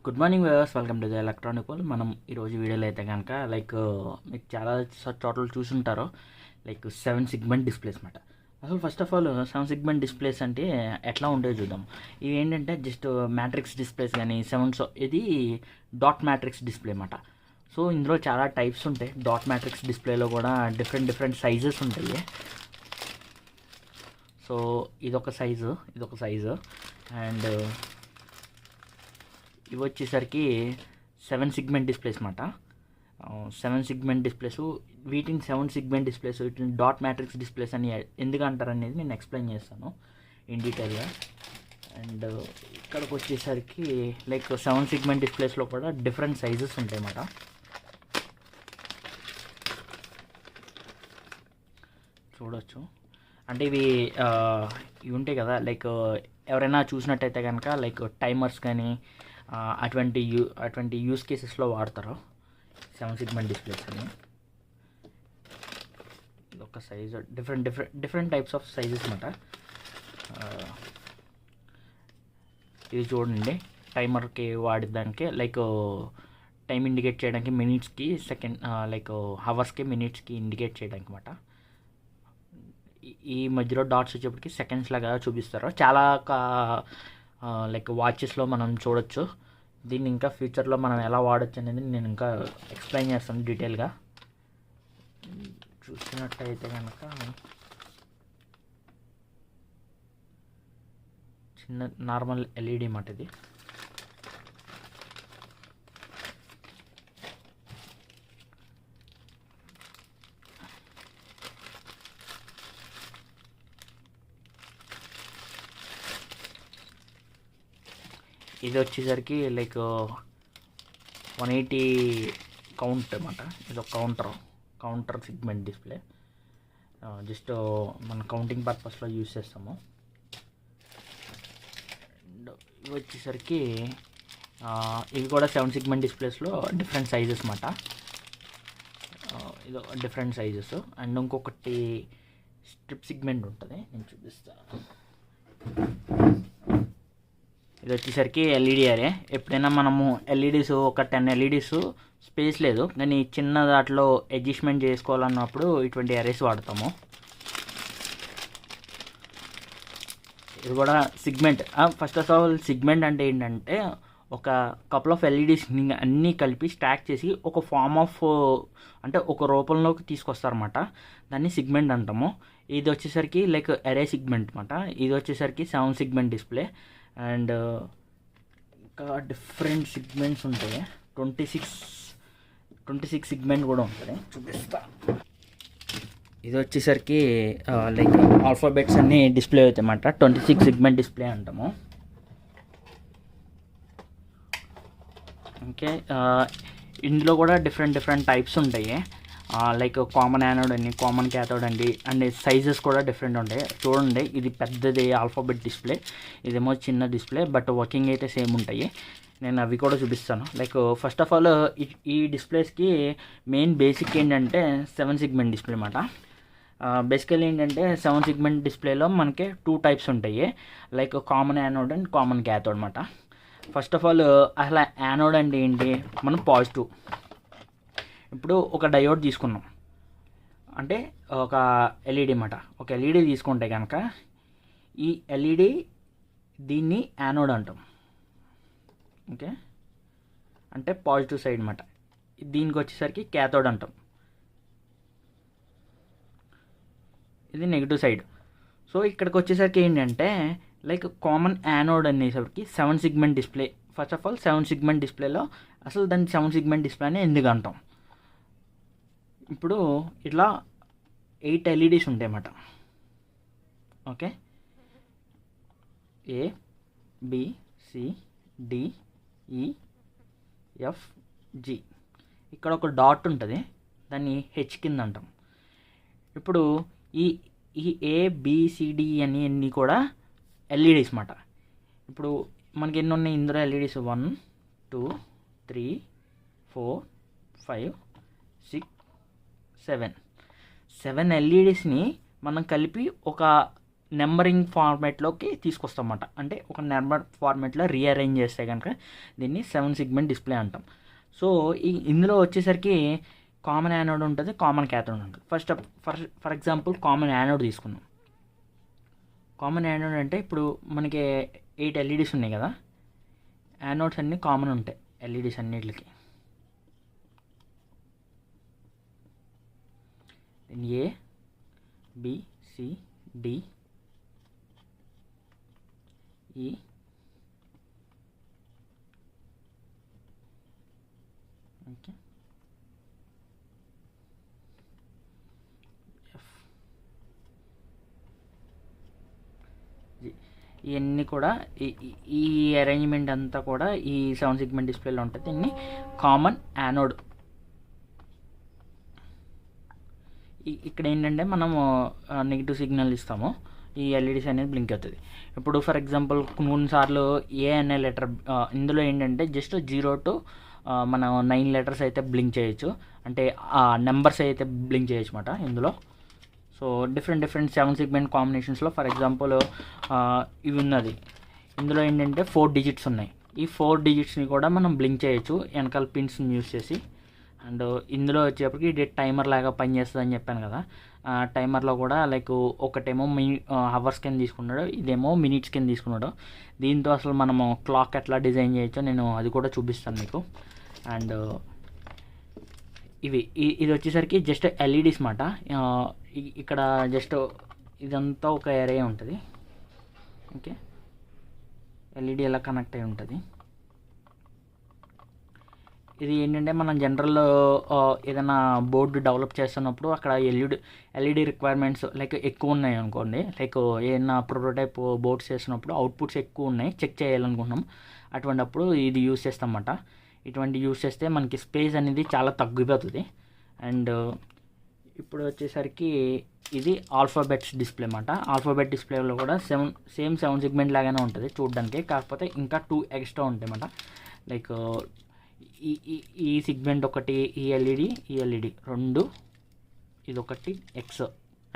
Good morning viewers, welcome to the electronic world. మనం ఈరోజు వీడియోలో అయితే కనుక మీకు చాలా చోట్ల చూసుంటారు సెవెన్ సిగ్మెంట్ డిస్ప్లేస్ అనమాట. అసలు first of all seven segment displays అంటే ఎట్లా ఉండేది చూద్దాం. ఇవి ఏంటంటే జస్ట్ మ్యాట్రిక్స్ డిస్ప్లేస్ కానీ ఇది డాట్ మ్యాట్రిక్స్ డిస్ప్లే అన్నమాట. సో ఇందులో చాలా టైప్స్ ఉంటాయి. డాట్ మ్యాట్రిక్స్ డిస్ప్లేలో కూడా డిఫరెంట్ సైజెస్ ఉంటాయి. సో ఇదొక సైజు అండ్ ఇవి వచ్చేసరికి సెవెన్ సిగ్మెంట్ డిస్ప్లేస్ అన్నమాట. సెవెన్ సిగ్మెంట్ డిస్ప్లేస్, వీటిని సెవెన్ సిగ్మెంట్ డిస్ప్లేస్, వీటిని డాట్ మ్యాట్రిక్స్ డిస్ప్లేస్ అని ఎందుకు అంటారు అనేది నేను ఎక్స్ప్లెయిన్ చేస్తాను ఇన్ డీటెయిల్గా. అండ్ ఇక్కడికి వచ్చేసరికి సెవెన్ సిగ్మెంట్ డిస్ప్లేస్లో కూడా డిఫరెంట్ సైజెస్ ఉంటాయి అన్నమాట. చూడొచ్చు. అంటే ఇవి ఉంటాయి కదా, ఎవరైనా చూసినట్టయితే కనుక టైమర్స్ కానీ అటువంటి యూస్ కేసెస్లో వాడతారు సెవెన్ సిగ్మెంట్ డిస్ప్లేస్ అని. ఇదొక size, different types of sizes అన్నమాట. ఇది చూడండి, టైమర్కి వాడడానికి టైం ఇండికేట్ చేయడానికి మినిట్స్కి, సెకండ్ హవర్స్కి మినిట్స్కి ఇండికేట్ చేయడానికి అన్నమాట. ఈ మధ్యలో డాట్స్ వచ్చేప్పటికి సెకండ్స్ లాగా చూపిస్తారు. చాలా వాచెస్లో మనం చూడొచ్చు. దీన్ని ఇంకా ఫ్యూచర్లో మనం ఎలా వాడచ్చు అనేది నేను ఇంకా ఎక్స్ప్లెయిన్ చేస్తాను డీటెయిల్గా. చూసినట్టయితే కనుక చిన్న నార్మల్ ఎల్ఈడి మాట ఇది. ఇది వచ్చేసరికి 180 కౌంట్ అన్నమాట. ఇది ఒక కౌంటర్ సిగ్మెంట్ డిస్ప్లే. జస్ట్ మన కౌంటింగ్ పర్పస్లో యూజ్ చేస్తాము. ఇవి వచ్చేసరికి ఇవి కూడా సెవెన్ సిగ్మెంట్ డిస్ప్లేస్లో డిఫరెంట్ సైజెస్ అన్నమాట. ఇది డిఫరెంట్ సైజెస్. అండ్ ఇంకొకటి స్ట్రిప్ సిగ్మెంట్ ఉంటుంది, నేను చూపిస్తాను. ఇది వచ్చేసరికి ఎల్ఈడి అరే. ఎప్పుడైనా మనము ఎల్ఈడీస్ ఒక 10 ఎల్ఈడీస్ స్పేస్ లేదు కానీ చిన్న దాంట్లో అడ్జస్ట్మెంట్ చేసుకోవాలన్నప్పుడు ఇటువంటి అరేస్ వాడతాము. ఇది కూడా segment. First of all segment అంటే ఏంటంటే ఒక కపుల్ ఆఫ్ ఎల్ఈడీస్ అన్నీ కలిపి స్టాక్ చేసి ఒక ఫార్మ్ ఆఫ్ అంటే ఒక రూపంలోకి తీసుకొస్తారన్నమాట. దాన్ని సిగ్మెంట్ అంటాము. ఇది వచ్చేసరికి అరే సిగ్మెంట్ అన్నమాట. ఇది వచ్చేసరికి సెవెన్ సిగ్మెంట్ డిస్ప్లే. అండ్ ఇంకా డిఫరెంట్ సిగ్మెంట్స్ ఉంటాయి. 26 సిగ్మెంట్ కూడా ఉంటుంది, చూపిస్తా. ఇది వచ్చేసరికి ఆల్ఫాబెట్స్ అన్నీ డిస్ప్లే అవుతాయి అన్నమాట. 26 సిగ్మెంట్ డిస్ప్లే అంటాము. ఓకే, ఇందులో కూడా డిఫరెంట్ టైప్స్ ఉంటాయి. కామన్ యానోడ్ అని, కామన్ క్యాథోడ్ అండి. అండ్ సైజెస్ కూడా డిఫరెంట్ ఉంటాయి. చూడండి, ఇది పెద్దది ఆల్ఫాబెట్ డిస్ప్లే, ఇదేమో చిన్న డిస్ప్లే, బట్ వర్కింగ్ అయితే సేమ్ ఉంటాయి. నేను అవి కూడా చూపిస్తాను. ఫస్ట్ ఆఫ్ ఆల్ ఈ డిస్ప్లేస్కి మెయిన్ బేసిక్ ఏంటంటే సెవెన్ సిగ్మెంట్ డిస్ప్లే అన్నమాట. బేసికల్లీ ఏంటంటే సెవెన్ సిగ్మెంట్ డిస్ప్లేలో మనకి 2 టైప్స్ ఉంటాయి, common anode and common cathode అన్నమాట. ఫస్ట్ ఆఫ్ ఆల్ అసలు యానోడ్ అంటే ఏంటి? మనం పాజిటివ్. ఇప్పుడు ఒక డయోడ్ తీసుకున్నాం అంటే ఒక ఎల్ఈడి అన్నమాట. ఒక ఎల్ఈడి తీసుకుంటే కనుక ఈ ఎల్ఈడి దీన్ని యానోడ్ అంటాం. ఓకే, అంటే పాజిటివ్ సైడ్ అన్నమాట. దీనికి వచ్చేసరికి క్యాథోడ్ అంటాం. ఇది నెగిటివ్ సైడ్. సో ఇక్కడికి వచ్చేసరికి ఏంటంటే కామన్ యానోడ్ అనేసరికి seven segment display. First of all seven segment డిస్ప్లేలో అసలు దాన్ని సెవెన్ సిగ్మెంట్ డిస్ప్లే అని ఎందుకు అంటాం? ఇప్పుడు ఇట్లా 8 ఎల్ఈడీస్ ఉంటాయి అన్నమాట. Okay, A B C D E F G. ఇక్కడ ఒక డాట్ ఉంటుంది, దాన్ని హెచ్ కింద అంటాం. ఇప్పుడు ఈ ఏబిసిడి అన్నీ కూడా ఎల్ఈడీస్ అన్నమాట. ఇప్పుడు మనకి ఎన్ని ఉన్నాయి ఇందులో ఎల్ఈడీస్? 1 2 3 4 5 6 7 ఎల్ఈడీస్ని మనం కలిపి ఒక నెంబరింగ్ ఫార్మాట్లోకి తీసుకొస్తామన్నమాట. అంటే ఒక నెంబర్ ఫార్మాట్లో రీఅరేంజ్ చేస్తే కనుక దీన్ని 7 సెగ్మెంట్ డిస్ప్లే అంటాం. సో ఇందులో వచ్చేసరికి కామన్ యానోడ్ ఉంటుంది, కామన్ క్యాథోడ్ ఉంటుంది. ఫర్ ఎగ్జాంపుల్ కామన్ యానోడ్ తీసుకుందాం. కామన్ యానోడ్ అంటే ఇప్పుడు మనకి 8 ఎల్ఈడీస్ ఉన్నాయి కదా, యానోడ్స్ అన్నీ కామన్ ఉంటాయి ఎల్ఈడీస్ అన్నిటికి. ఏ బి సి డి ఈ ఓకే ఇవన్నీ కూడా ఈ అరేంజ్మెంట్ అంతా కూడా ఈ 7 సెగ్మెంట్ డిస్ప్లేలో ఉంటుంది. దీన్ని కామన్ యానోడ్. ఇక్కడ ఏంటంటే మనము నెగిటివ్ సిగ్నల్ ఇస్తాము, ఈ ఎల్ఈడీస్ అనేది బ్లింక్ అవుతుంది. ఇప్పుడు ఫర్ ఎగ్జాంపుల్ కొన్నిసార్లు ఏ అనే లెటర్ ఇందులో ఏంటంటే జస్ట్ 0 to మనం 9 లెటర్స్ అయితే బ్లింక్ చేయొచ్చు, అంటే ఆ నెంబర్స్ అయితే బ్లింక్ చేయొచ్చు అన్నమాట ఇందులో. సో డిఫరెంట్ 7 సెగ్మెంట్ కాంబినేషన్స్లో ఫర్ ఎగ్జాంపుల్ ఇవి ఉన్నది, ఇందులో ఏంటంటే 4 డిజిట్స్ ఉన్నాయి. ఈ 4 డిజిట్స్ని కూడా మనం బ్లింక్ చేయొచ్చు వెనకాల పిన్స్ని యూస్ చేసి. అండ్ ఇందులో వచ్చేప్పటికి ఇది టైమర్ లాగా పనిచేస్తుంది అని చెప్పాను కదా, టైమర్లో కూడా లైక్ ఒకటేమో అవర్స్ కింద తీసుకున్నాడు, ఇదేమో మినిట్స్ కింద తీసుకున్నాడు. దీంతో అసలు మనము క్లాక్ ఎట్లా డిజైన్ చేయొచ్చో నేను అది కూడా చూపిస్తాను మీకు. అండ్ ఇది వచ్చేసరికి జస్ట్ ఎల్ఈడీస్ మాట. ఇక్కడ జస్ట్ ఇదంతా ఒక ఏరియా ఉంటుంది. ఓకే, ఎల్ఈడి ఎలా కనెక్ట్ అయి ఉంటుంది. ఇది ఏంటంటే మనం జనరల్లో ఏదైనా బోర్డు డెవలప్ చేస్తున్నప్పుడు అక్కడ ఎల్ఈడి రిక్వైర్మెంట్స్ లైక్ ఎక్కువ ఉన్నాయి అనుకోండి, లైక్ ఏదైనా ప్రోటోటైప్ బోర్డ్స్ చేస్తున్నప్పుడు అవుట్పుట్స్ ఎక్కువ ఉన్నాయి, చెక్ చేయాలనుకుంటున్నాం, అటువంటిప్పుడు ఇది యూస్ చేస్తామన్నమాట. ఇటువంటి యూస్ చేస్తే మనకి స్పేస్ అనేది చాలా తగ్గిపోతుంది. అండ్ ఇప్పుడు వచ్చేసరికి ఇది ఆల్ఫాబెట్స్ డిస్ప్లే అన్నమాట. ఆల్ఫాబెట్ డిస్ప్లేలో కూడా సేమ్ 7 సెగ్మెంట్ లాగానే ఉంటుంది చూడడానికి, కాకపోతే ఇంకా 2 ఎక్స్ట్రా ఉంటాయి అన్నమాట. లైక్ ఈ సెగ్మెంట్ ఒకటి, ఈ ఎల్ఈడి 2, ఇది ఒకటి ఎక్స్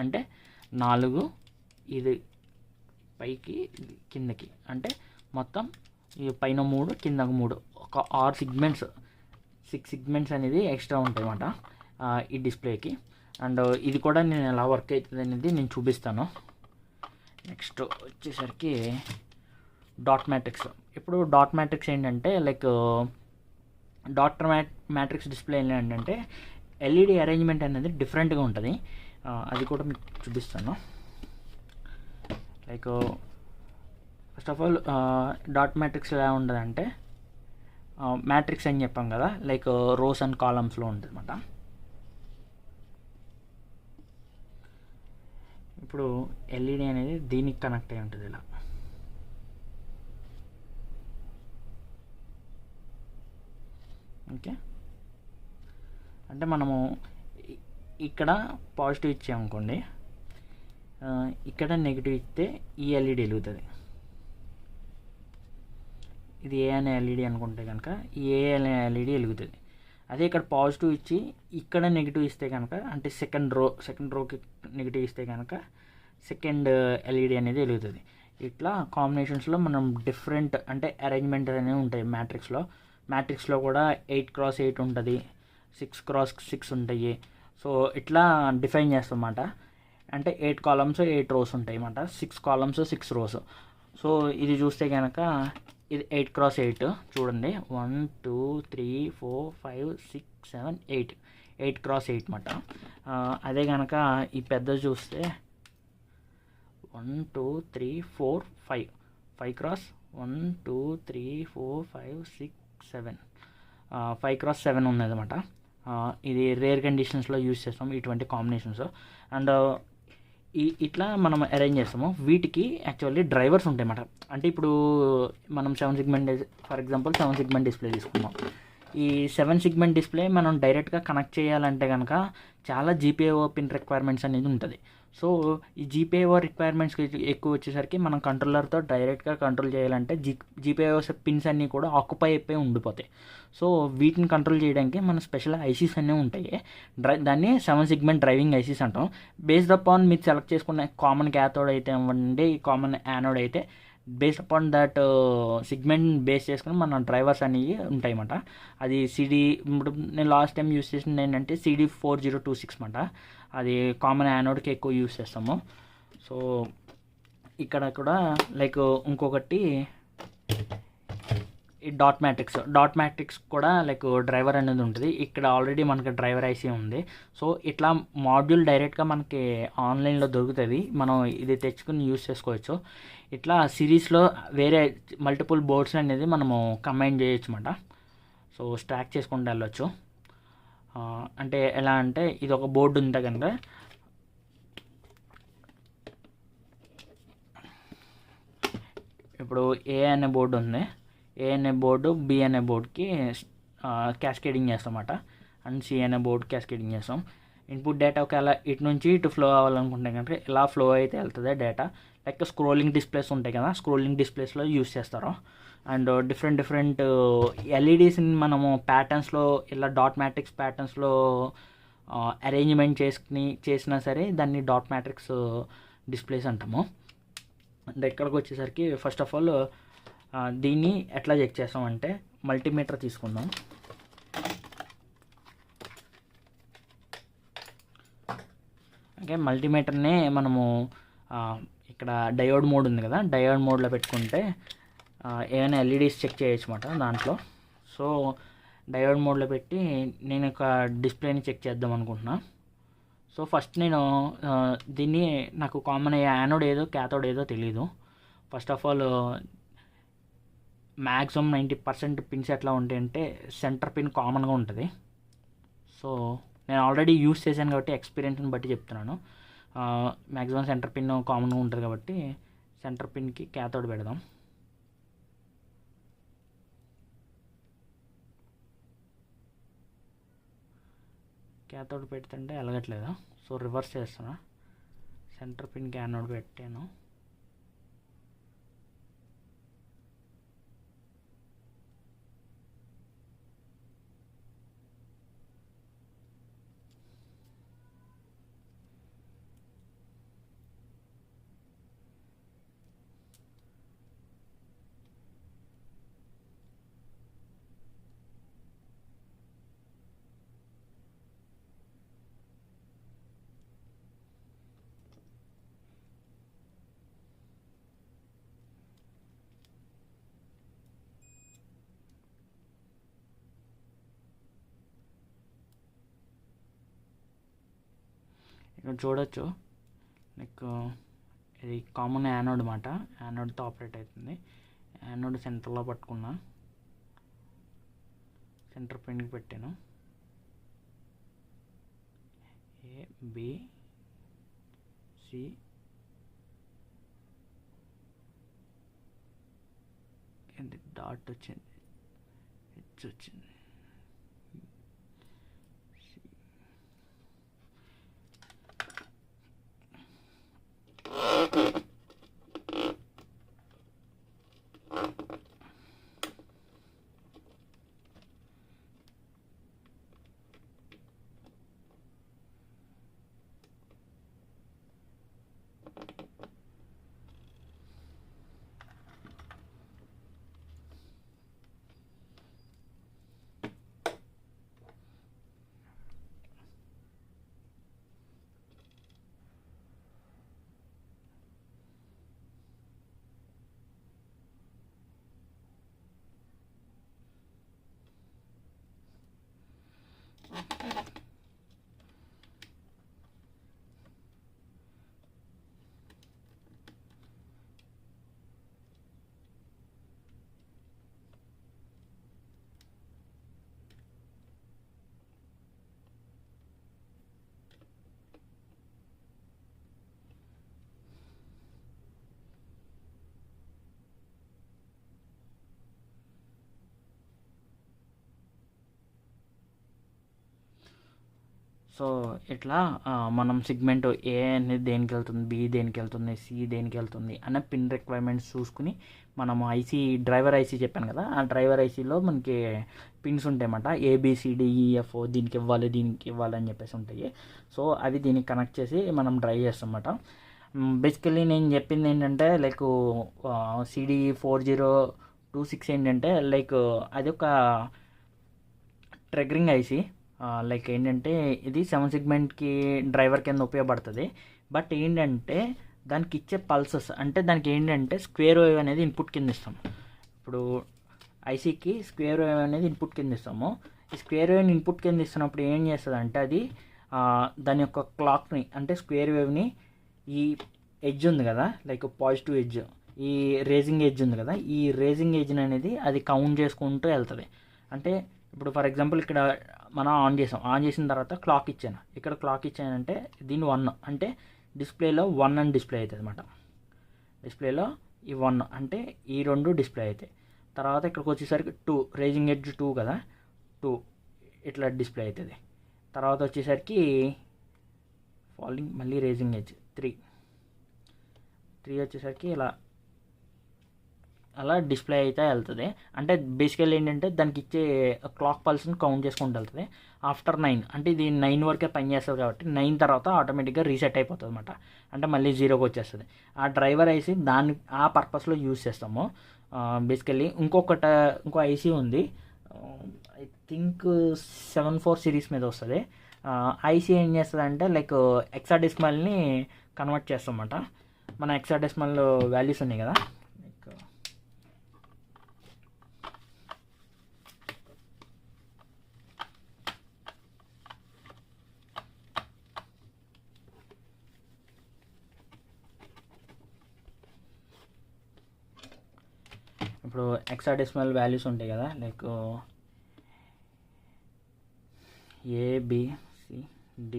అంటే 4, ఇది పైకి కిందకి అంటే మొత్తం ఈ పైన 3 కిందకు 3, ఒక 6 సెగ్మెంట్స్ అనేది ఎక్స్ట్రా ఉంటాయి అన్నమాట ఈ డిస్ప్లేకి. అండ్ ఇది కూడా నేను ఎలా వర్క్ అవుతుంది అనేది నేను చూపిస్తాను. నెక్స్ట్ వచ్చేసరికి డాట్ మ్యాట్రిక్స్. ఇప్పుడు డాట్ మ్యాట్రిక్స్ ఏంటంటే లైక్ డాట్ మ్యాట్రిక్స్ డిస్ప్లే ఏంటంటే ఎల్ఈడి అరేంజ్మెంట్ అనేది డిఫరెంట్గా ఉంటుంది, అది కూడా మీకు చూపిస్తాను. Like first of all dot matrix ఎలా ఉంటుందంటే మ్యాట్రిక్స్ అని చెప్పాం కదా, లైక్ రోస్ అండ్ కాలమ్స్లో ఉంటుంది అన్నమాట. ఇప్పుడు ఎల్ఈడి అనేది దీనికి కనెక్ట్ అయి ఉంటుంది ఇలా. ఓకే, అంటే మనము ఇక్కడ పాజిటివ్ ఇచ్చామనుకోండి, ఇక్కడ నెగిటివ్ ఇస్తే ఈ ఎల్ఈడి వెలుగుతుంది. ఇది ఏ అనే ఎల్ఈడి అనుకుంటే కనుక ఈ ఏ అనే ఎల్ఈడి వెలుగుతుంది. అదే ఇక్కడ పాజిటివ్ ఇచ్చి ఇక్కడ నెగిటివ్ ఇస్తే కనుక, అంటే సెకండ్ రోకి నెగిటివ్ ఇస్తే కనుక సెకండ్ ఎల్ఈడి అనేది వెలుగుతుంది. ఇట్లా కాంబినేషన్స్లో మనం డిఫరెంట్ అంటే అరేంజ్మెంట్ అనేవి ఉంటాయి మ్యాట్రిక్స్లో కూడా 8x8 ఉంటుంది, 6x6 ఉంటాయి. సో ఇట్లా డిఫైన్ చేస్తామన్నమాట. అంటే 8 కాలమ్స్ 8 రోస్ ఉంటాయి అన్నమాట, 6 కాలమ్స్ 6 రోస్. సో ఇది చూస్తే కనుక ఇది 8x8 చూడండి, 1 2 3 4 5 6 7 8 8x8 అన్నమాట. అదే కనుక ఈ పెద్దది చూస్తే 1 2 3 4 5 5x 1 2 3 4 5 6 7 5x7 ఉన్నదన్నమాట. ఇది రేర్ కండిషన్స్లో యూజ్ చేస్తాం ఇటువంటి కాంబినేషన్స్. అండ్ ఇట్లా మనం అరేంజ్ చేస్తాము. వీటికి యాక్చువల్లీ డ్రైవర్స్ ఉంటాయి అన్నమాట. అంటే ఇప్పుడు మనం 7 segment for example 7 segment display తీసుకున్నాం. ఈ 7 సెగ్మెంట్ డిస్ప్లే మనం డైరెక్ట్గా కనెక్ట్ చేయాలంటే కనుక చాలా జీపీఐఓ పిన్ రిక్వైర్మెంట్స్ అనేది ఉంటుంది. సో ఈ జీపీఐఓ రిక్వైర్మెంట్స్కి ఎక్కువ వచ్చేసరికి మనం కంట్రోలర్తో డైరెక్ట్గా కంట్రోల్ చేయాలంటే జీపీఐఓ పిన్స్ అన్నీ కూడా ఆక్యుపై అయిపోయి ఉండిపోతాయి. సో వీటిని కంట్రోల్ చేయడానికి మన స్పెషల్ ఐసీస్ అన్నీ ఉంటాయి. దాన్ని 7 సెగ్మెంట్ డ్రైవింగ్ ఐసీస్ అంటాం. బేస్డ్ అపాన్ మీరు సెలెక్ట్ చేసుకున్న కామన్ క్యాథోడ్ అయితే ఇవ్వండి, కామన్ యానోడ్ అయితే based upon that segment base చేసుకుని మన డ్రైవర్స్ అనేవి ఉంటాయన్నమాట. అది ఇప్పుడు నేను లాస్ట్ టైం యూస్ చేసింది ఏంటంటే CD4026 అన్నమాట. అది కామన్ యానోడ్కి ఎక్కువ యూస్ చేస్తాము. సో ఇక్కడ కూడా లైక్ ఇంకొకటి ఈ డాట్ మ్యాట్రిక్స్ కూడా లైక్ డ్రైవర్ అనేది ఉంటుంది. ఇక్కడ ఆల్రెడీ మనకి డ్రైవర్ ఐసీ ఉంది. సో ఇట్లా మాడ్యూల్ డైరెక్ట్గా మనకి ఆన్లైన్లో దొరుకుతుంది, మనం ఇది తెచ్చుకుని యూస్ చేసుకోవచ్చు. ఇట్లా సిరీస్లో వేరే మల్టిపుల్ బోర్డ్స్ అనేది మనము కంబైన్ చేయొచ్చు అన్నమాట. సో స్టాక్ చేసుకుంటూ వెళ్ళొచ్చు. అంటే ఎలా అంటే ఇది ఒక బోర్డు ఉంటే కనుక ఇప్పుడు ఏ అనే బోర్డు ఉంది, ఏ అనే బోర్డు బి అనే బోర్డుకి క్యాస్కేడింగ్ చేస్తాం అన్నమాట. అండ్ సి అనే బోర్డు క్యాస్కేడింగ్ చేస్తాం. ఇన్పుట్ డేటా ఒకవేళ ఇటు నుంచి ఇటు ఫ్లో అవ్వాలనుకుంటే కనుక ఇలా ఫ్లో అయితే వెళ్తుంది డేటా. లైక్ స్క్రోలింగ్ డిస్ప్లేస్ ఉంటాయి కదా, స్క్రోలింగ్ డిస్ప్లేస్లో యూస్ చేస్తారు. అండ్ డిఫరెంట్ ఎల్ఈడీస్ని మనము ప్యాటర్న్స్లో ఇలా డాట్ మ్యాట్రిక్స్ ప్యాటర్న్స్లో అరేంజ్మెంట్ చేసినా సరే దాన్ని డాట్ మ్యాట్రిక్స్ డిస్ప్లేస్ అంటాము. అండ్ ఇక్కడికి వచ్చేసరికి ఫస్ట్ ఆఫ్ ఆల్ దీన్ని ఎట్లా చెక్ చేస్తామంటే మల్టీమీటర్ తీసుకుందాం. ఓకే, మల్టీమీటర్నే మనము ఇక్కడ డయోడ్ మోడ్ ఉంది కదా, డయోడ్ మోడ్లో పెట్టుకుంటే ఏమైనా ఎల్ఈడీస్ చెక్ చేయొచ్చు అన్నమాట దాంట్లో. సో డయోడ్ మోడ్లో పెట్టి నేను ఒక డిస్ప్లేని చెక్ చేద్దాం అనుకుంటున్నా. సో ఫస్ట్ నేను దీన్ని నాకు కామన్ యానోడ్ ఏదో క్యాథోడ్ ఏదో తెలీదు. First of all maximum 90% pins ఎట్లా ఉంటాయంటే సెంటర్ పిన్ కామన్గా ఉంటుంది. సో నేను ఆల్రెడీ యూస్ చేశాను కాబట్టి ఎక్స్పీరియన్స్ని బట్టి చెప్తున్నాను. మ్యాక్సిమం సెంటర్ పిన్ కామన్గా ఉంటుంది కాబట్టి సెంటర్ పిన్కి క్యాథోడ్ పెడదాం. క్యాథోడ్ పెడుతుంటే ఎలగట్లేదు. సో రివర్స్ చేస్తున్నా, సెంటర్ పిన్కి యానోడ్ పెట్టాను. ఇక్కడ చూడొచ్చు లైక్ ఇది కామన్ యానోడ్ అన్నమాట. యానోడ్తో ఆపరేట్ అవుతుంది. యానోడ్ సెంటర్లో పట్టుకున్నా, సెంటర్ పిన్కి పెట్టాను. ఏ బి సి ఇది డాట్ వచ్చింది, హెచ్ వచ్చింది. సో ఇట్లా మనం సెగ్మెంట్ ఏ అనేది దేనికి వెళ్తుంది, బి దేనికి వెళ్తుంది, సి దేనికి వెళ్తుంది అనే పిన్ రిక్వైర్మెంట్స్ చూసుకుని మనము డ్రైవర్ ఐసీ చెప్పాను కదా, ఆ డ్రైవర్ ఐసీలో మనకి పిన్స్ ఉంటాయన్నమాట. ABCDEF దీనికి ఇవ్వాలి, దీనికి ఇవ్వాలి అని చెప్పేసి ఉంటాయి. సో అవి దీనికి కనెక్ట్ చేసి మనం డ్రైవ్ చేస్తాం అన్నమాట. బేసికలీ నేను చెప్పింది ఏంటంటే లైక్ CD4026 ఏంటంటే లైక్ అది ఒక ట్రిగ్గరింగ్ ఐసీ. లైక్ ఏంటంటే ఇది 7 సెగ్మెంట్కి డ్రైవర్ కింద ఉపయోగపడుతుంది. బట్ ఏంటంటే దానికి ఇచ్చే పల్సెస్ అంటే దానికి ఏంటంటే స్క్వేర్ వేవ్ అనేది ఇన్పుట్ కింద ఇస్తాం. ఇప్పుడు ఐసీకి స్క్వేర్ వేవ్ అనేది ఇన్పుట్ కింద ఇస్తాము. ఈ స్క్వేర్ వేవ్ని ఇన్పుట్ కింద ఇస్తున్నప్పుడు ఏం చేస్తుంది అంటే అది దాని యొక్క క్లాక్ని అంటే స్క్వేర్ వేవ్ని ఈ ఎడ్జ్ ఉంది కదా, లైక్ పాజిటివ్ ఎడ్జ్, ఈ రేజింగ్ ఎడ్జ్ ఉంది కదా, ఈ రేజింగ్ ఎడ్జ్ని అనేది అది కౌంట్ చేసుకుంటూ వెళ్తుంది. అంటే ఇప్పుడు ఫర్ ఎగ్జాంపుల్ ఇక్కడ మనం ఆన్ చేసిన తర్వాత క్లాక్ ఇచ్చాను, ఇక్కడ క్లాక్ ఇచ్చానంటే దీని 1 అంటే డిస్ప్లేలో 1 అని డిస్ప్లే అవుతుంది అనమాట. డిస్ప్లేలో ఈ 1 అంటే ఈ 2 డిస్ప్లే అవుతాయి. తర్వాత ఇక్కడికి వచ్చేసరికి 2 రేజింగ్ ఎడ్జ్ 2 కదా, 2 ఇట్లా డిస్ప్లే అవుతుంది. తర్వాత వచ్చేసరికి ఫాలింగ్ మళ్ళీ రేజింగ్ ఎడ్జ్ 3 వచ్చేసరికి అలా డిస్ప్లే అయితే వెళ్తుంది. అంటే బేసికల్లీ ఏంటంటే దానికి ఇచ్చే క్లాక్ పల్స్ని కౌంట్ చేసుకుంటూ వెళ్తుంది. ఆఫ్టర్ 9 అంటే ఇది 9 వరకే పనిచేస్తుంది కాబట్టి 9 తర్వాత ఆటోమేటిక్గా రీసెట్ అయిపోతుంది అనమాట. అంటే మళ్ళీ 0కి వచ్చేస్తుంది. ఆ డ్రైవర్ ఐసీ ఆ పర్పస్లో యూజ్ చేస్తాము. బేసికల్లీ ఇంకో ఐసీ ఉంది, ఐ థింక్ 74 సిరీస్ మీద వస్తుంది. ఐసీ ఏం చేస్తుంది అంటే లైక్ హెక్సాడెసిమల్ని కన్వర్ట్ చేస్తామన్నమాట. మన హెక్సాడెసిమల్ వాల్యూస్ ఉన్నాయి కదా, ఇప్పుడు హెక్సాడెసిమల్ వాల్యూస్ ఉంటాయి కదా, లైక్ ABCD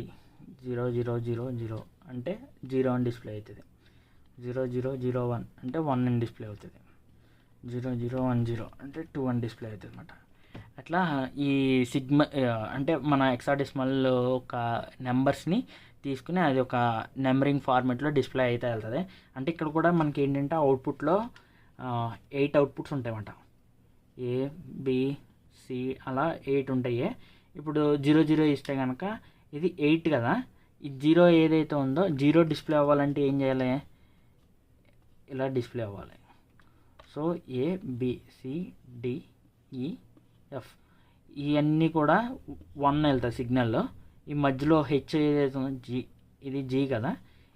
0000 అంటే 0 అని డిస్ప్లే అవుతుంది. 0001 అంటే 1 అని డిస్ప్లే అవుతుంది. 0010 అంటే 2 అని డిస్ప్లే అవుతుంది అనమాట. అట్లా ఈ అంటే మన హెక్సాడెసిమల్ ఒక నెంబర్స్ని తీసుకుని అది ఒక నెంబరింగ్ ఫార్మెట్లో డిస్ప్లే అయితే వెళ్తుంది. అంటే ఇక్కడ కూడా మనకి ఏంటంటే అవుట్పుట్లో 8 అవుట్పుట్స్ ఉంటాయన్నమాట. ABC అలా 8 ఉంటాయి. ఇప్పుడు 00 ఇస్తే కనుక ఇది 8 కదా, ఈ 0 ఏదైతే ఉందో 0 డిస్ప్లే అవ్వాలంటే ఏం చేయాలి, ఇలా డిస్ప్లే అవ్వాలి. సో ABCDEF ఇవన్నీ కూడా 1 వెళ్తాయి సిగ్నల్లో. ఈ మధ్యలో హెచ్ ఏదైతే ఉందో G, ఇది G కదా,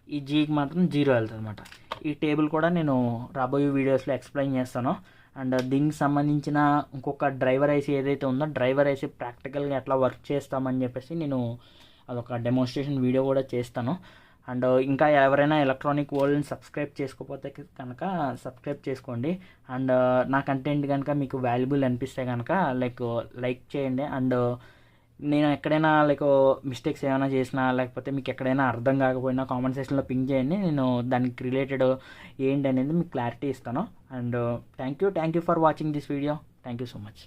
ఈ Gకి మాత్రం 0 వెళ్తుంది అనమాట. ఈ టేబుల్ కూడా నేను రాబోయే వీడియోస్లో ఎక్స్ప్లెయిన్ చేస్తాను. అండ్ దీనికి సంబంధించిన ఇంకొక డ్రైవర్ ఐసీ ఏదైతే ఉందో డ్రైవర్ ఐసీ ప్రాక్టికల్గా ఎట్లా వర్క్ చేస్తామని చెప్పేసి నేను అదొక డెమోన్స్ట్రేషన్ వీడియో కూడా చేస్తాను. అండ్ ఇంకా ఎవరైనా ఎలక్ట్రానిక్ వరల్డ్ని సబ్స్క్రైబ్ చేసుకోకపోతే కనుక సబ్స్క్రైబ్ చేసుకోండి. అండ్ నా కంటెంట్ కనుక మీకు వాల్యుబుల్ అనిపిస్తే కనుక లైక్ చేయండి. అండ్ నేను ఎక్కడైనా మిస్టేక్స్ ఏమైనా చేసినా లేకపోతే మీకు ఎక్కడైనా అర్థం కాకపోయినా కామెంట్ సెక్షన్లో పింక్ చేయండి. నేను దానికి రిలేటెడ్ ఏంటి అనేది మీకు క్లారిటీ ఇస్తాను. And thank you for watching this video. Thank you so much.